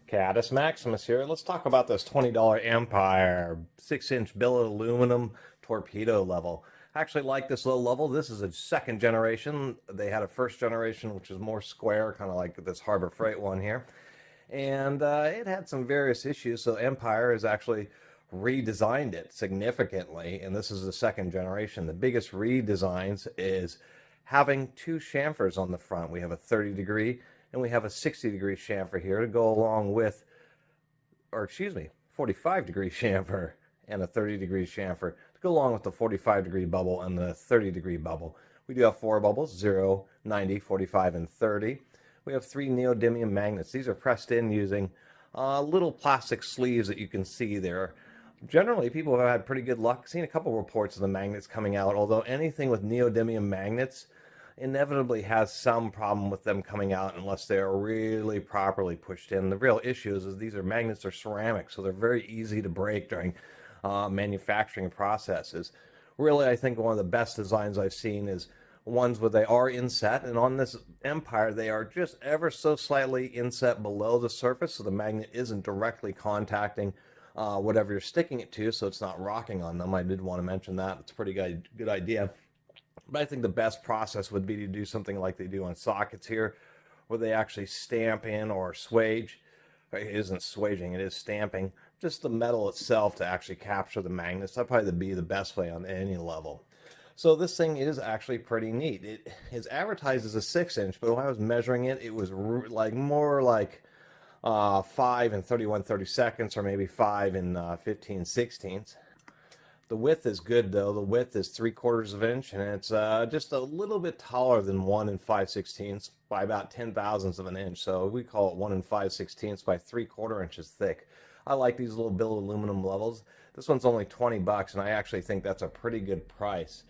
Catus Maximus here. Let's talk about this $20 Empire 6-inch billet aluminum torpedo level. I actually like this little level. This is a second generation. They had a first generation, which is more square, kind of like this Harbor Freight one here. And it had some various issues, so Empire has actually redesigned it significantly, and this is the second generation. The biggest redesigns is having two chamfers on the front. We have a 30-degree and we have a 60-degree chamfer here to go along with, or excuse me, 45-degree chamfer and a 30-degree chamfer to go along with the 45-degree bubble and the 30-degree bubble. We do have four bubbles, 0, 90, 45, and 30. We have three neodymium magnets. These are pressed in using little plastic sleeves that you can see there. Generally, people have had pretty good luck. Seen a couple reports of the magnets coming out, although anything with neodymium magnets inevitably has some problem with them coming out unless they're really properly pushed in. The real issue is these magnets are ceramic, so they're very easy to break during manufacturing processes. Really, I think one of the best designs I've seen is ones where they are inset, and on this Empire they are just ever so slightly inset below the surface, so the magnet isn't directly contacting whatever you're sticking it to, so it's not rocking on them. I did want to mention that. It's a pretty good idea. But I think the best process would be to do something like they do on sockets here, where they actually stamp in or swage. It isn't swaging, it is stamping just the metal itself to actually capture the magnets. That'd probably be the best way on any level. So this thing is actually pretty neat. It is advertised as a 6-inch, but when I was measuring it, it was like more like 5 and 31/32, or maybe 5 and 15/16. The width is good though. The width is 3/4 of an inch, and it's just a little bit taller than 1 and 5/16 by about 10,000ths of an inch. So we call it 1 and 5/16 by 3/4 inches thick. I like these little billet aluminum levels. This one's only 20 bucks, and I actually think that's a pretty good price.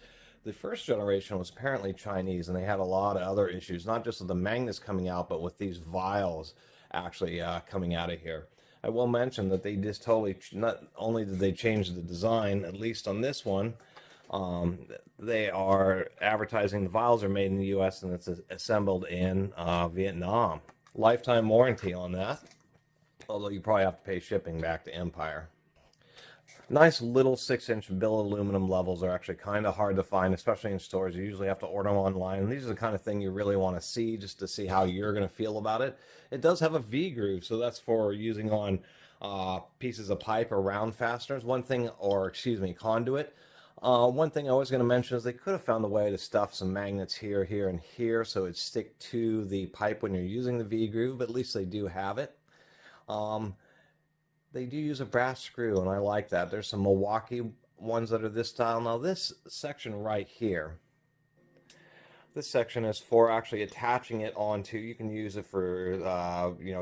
The first generation was apparently Chinese, and they had a lot of other issues, not just with the magnets coming out, but with these vials actually coming out of here. I will mention that they just totally, not only did they change the design, at least on this one, they are advertising the vials are made in the US and it's assembled in Vietnam. Lifetime warranty on that, although you probably have to pay shipping back to Empire. Nice little 6-inch billet aluminum levels are actually kind of hard to find, especially in stores. You usually have to order them online. And these are the kind of thing you really want to see just to see how you're going to feel about it. It does have a V-groove, so that's for using on pieces of pipe or round fasteners. One thing, or excuse me, conduit. One thing I was going to mention is they could have found a way to stuff some magnets here, here, and here so it'd stick to the pipe when you're using the V-groove, but at least they do have it. They do use a brass screw, and I like that. There's some Milwaukee ones that are this style. Now this section right here, this section is for actually attaching it onto, you can use it for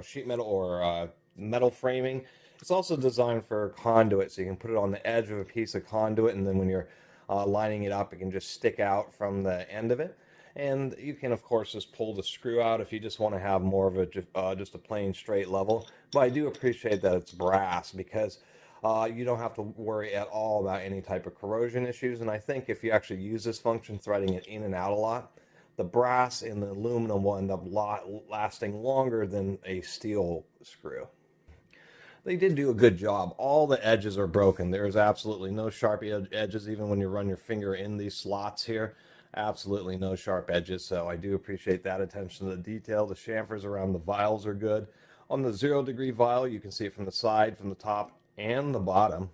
sheet metal or metal framing. It's also designed for conduit, so you can put it on the edge of a piece of conduit, and then when you're lining it up, it can just stick out from the end of it. And you can, of course, just pull the screw out if you just want to have more of a just a plain straight level. But I do appreciate that it's brass, because you don't have to worry at all about any type of corrosion issues. And I think if you actually use this function, threading it in and out a lot, the brass and the aluminum will end up lasting longer than a steel screw. They did do a good job. All the edges are broken. There's absolutely no sharp edges, even when you run your finger in these slots here. Absolutely no sharp edges, so I do appreciate that attention to the detail. The chamfers around the vials are good. On the 0-degree vial, you can see it from the side, from the top, and the bottom.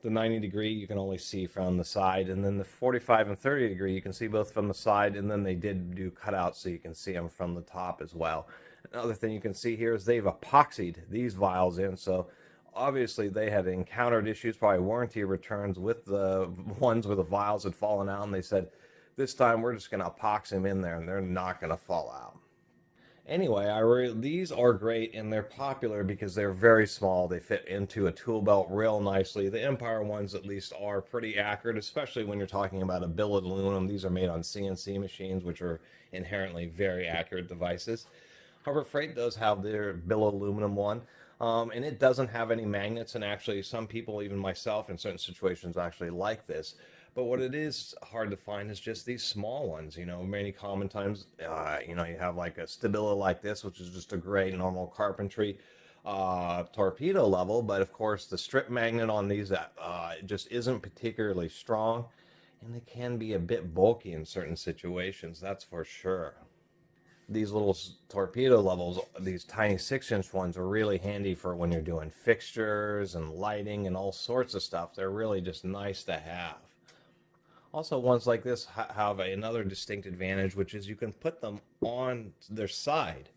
The 90-degree, you can only see from the side, and then the 45 and 30-degree, you can see both from the side, and then they did do cutouts so you can see them from the top as well. Another thing you can see here is they've epoxied these vials in, so obviously they had encountered issues, probably warranty returns with the ones where the vials had fallen out, and they said, this time we're just going to epoxy them in there and they're not going to fall out. Anyway, these are great, and they're popular because they're very small. They fit into a tool belt real nicely. The Empire ones at least are pretty accurate, especially when you're talking about a billet aluminum. These are made on CNC machines, which are inherently very accurate devices. Harbor Freight does have their billet aluminum one. And it doesn't have any magnets, and actually some people, even myself in certain situations, actually like this. But what it is hard to find is just these small ones. Many common times, you have like a Stabila like this, which is just a great normal carpentry torpedo level, but of course the strip magnet on these just isn't particularly strong, and they can be a bit bulky in certain situations, that's for sure. These little torpedo levels, these tiny 6-inch ones, are really handy for when you're doing fixtures and lighting and all sorts of stuff. They're really just nice to have. Also, ones like this have another distinct advantage, which is you can put them on their side,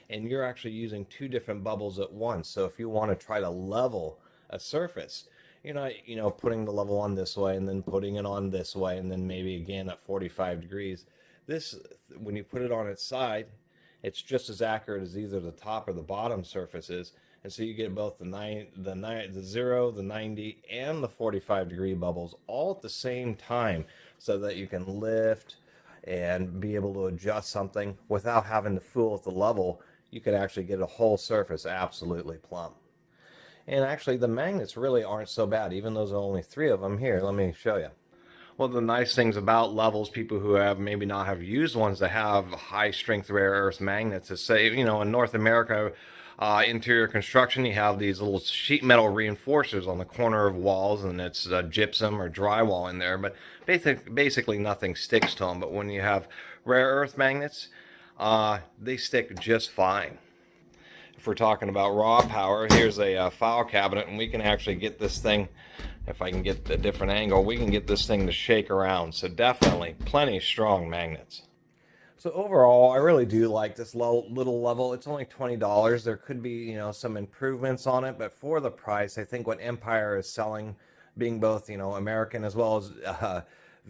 and you're actually using two different bubbles at once. So if you want to try to level a surface, you're not, putting the level on this way and then putting it on this way and then maybe again at 45 degrees. This, when you put it on its side, it's just as accurate as either the top or the bottom surface is. And so you get both the 0, the 90, and the 45 degree bubbles all at the same time, so that you can lift and be able to adjust something without having to fool with the level. You can actually get a whole surface absolutely plumb. And actually the magnets really aren't so bad, even though there's only 3 of them. Here, let me show you. One of the nice things about levels, people who have maybe not have used ones that have high strength rare earth magnets, is say, in North America, interior construction, you have these little sheet metal reinforcers on the corner of walls, and it's gypsum or drywall in there, but basically nothing sticks to them. But when you have rare earth magnets, they stick just fine. If we're talking about raw power, here's a file cabinet, and we can actually get this thing, if I can get a different angle, we can get this thing to shake around. So definitely plenty strong magnets. So overall, I really do like this little level. It's only $20. There could be, some improvements on it, but for the price, I think what Empire is selling, being both, American as well as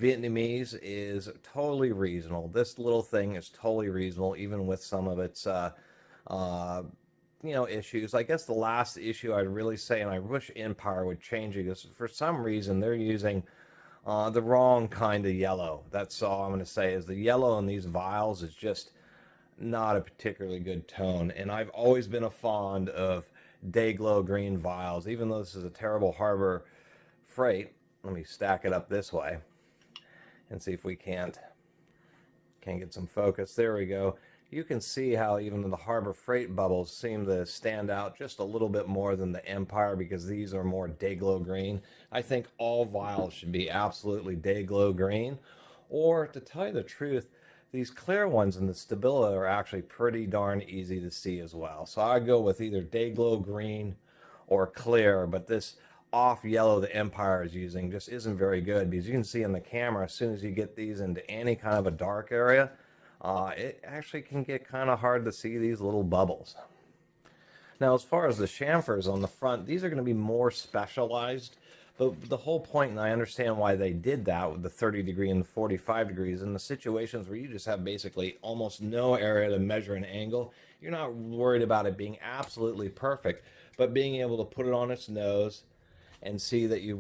Vietnamese, is totally reasonable. This little thing is totally reasonable, even with some of its issues. I guess the last issue I'd really say, and I wish Empire would change it, is for some reason they're using the wrong kind of yellow. That's all I'm going to say, is the yellow in these vials is just not a particularly good tone. And I've always been a fond of day glow green vials, even though this is a terrible Harbor Freight. Let me stack it up this way and see if we can't get some focus. There we go. You can see how even the Harbor Freight bubbles seem to stand out just a little bit more than the Empire, because these are more day glow green. I think all vials should be absolutely day glow green, or to tell you the truth, these clear ones in the Stability are actually pretty darn easy to see as well. So I go with either day glow green or clear, but this off yellow the Empire is using just isn't very good, because you can see in the camera, as soon as you get these into any kind of a dark area, it actually can get kind of hard to see these little bubbles. Now, as far as the chamfers on the front, these are going to be more specialized, but the whole point, and I understand why they did that with the 30 degree and the 45 degrees, in the situations where you just have basically almost no area to measure an angle, you're not worried about it being absolutely perfect, but being able to put it on its nose and see that you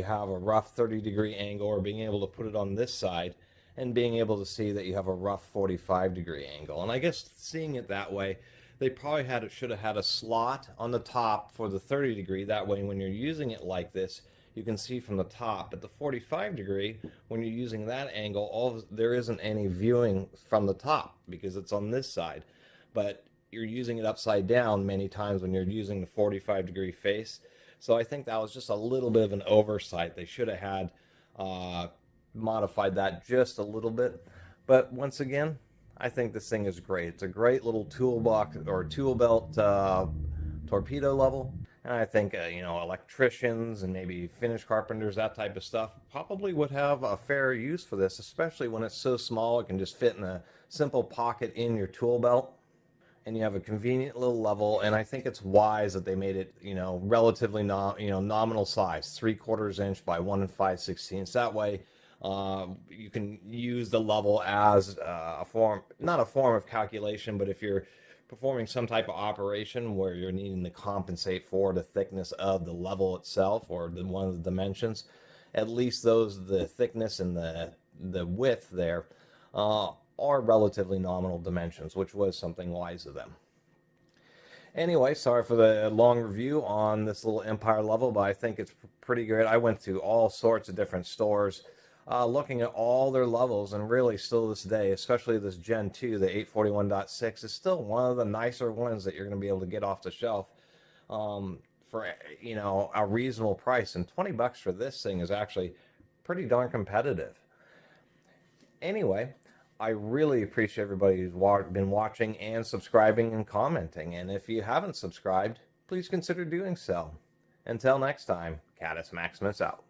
have a rough 30 degree angle, or being able to put it on this side and being able to see that you have a rough 45 degree angle. And I guess seeing it that way, they probably should have had a slot on the top for the 30 degree. That way, when you're using it like this, you can see from the top. But the 45 degree, when you're using that angle, there isn't any viewing from the top because it's on this side. But you're using it upside down many times when you're using the 45 degree face. So I think that was just a little bit of an oversight. They should have had modified that just a little bit. But once again, I think this thing is great. It's a great little toolbox or tool belt torpedo level. And I think electricians and maybe finish carpenters, that type of stuff, probably would have a fair use for this, especially when it's so small it can just fit in a simple pocket in your tool belt. And you have a convenient little level, and I think it's wise that they made it, relatively nominal size, 3/4 inch by 1 5/16. That way, you can use the level as not a form of calculation, but if you're performing some type of operation where you're needing to compensate for the thickness of the level itself or one of the dimensions, at least the thickness and the width there are relatively nominal dimensions, which was something wise of them. Anyway, sorry for the long review on this little Empire level, but I think it's pretty great. I went to all sorts of different stores looking at all their levels, and really still this day, especially this Gen 2, the 841.6, is still one of the nicer ones that you're going to be able to get off the shelf for, you know, a reasonable price. And 20 bucks for this thing is actually pretty darn competitive. Anyway, I really appreciate everybody who's been watching and subscribing and commenting. And if you haven't subscribed, please consider doing so. Until next time, Catus Maximus out.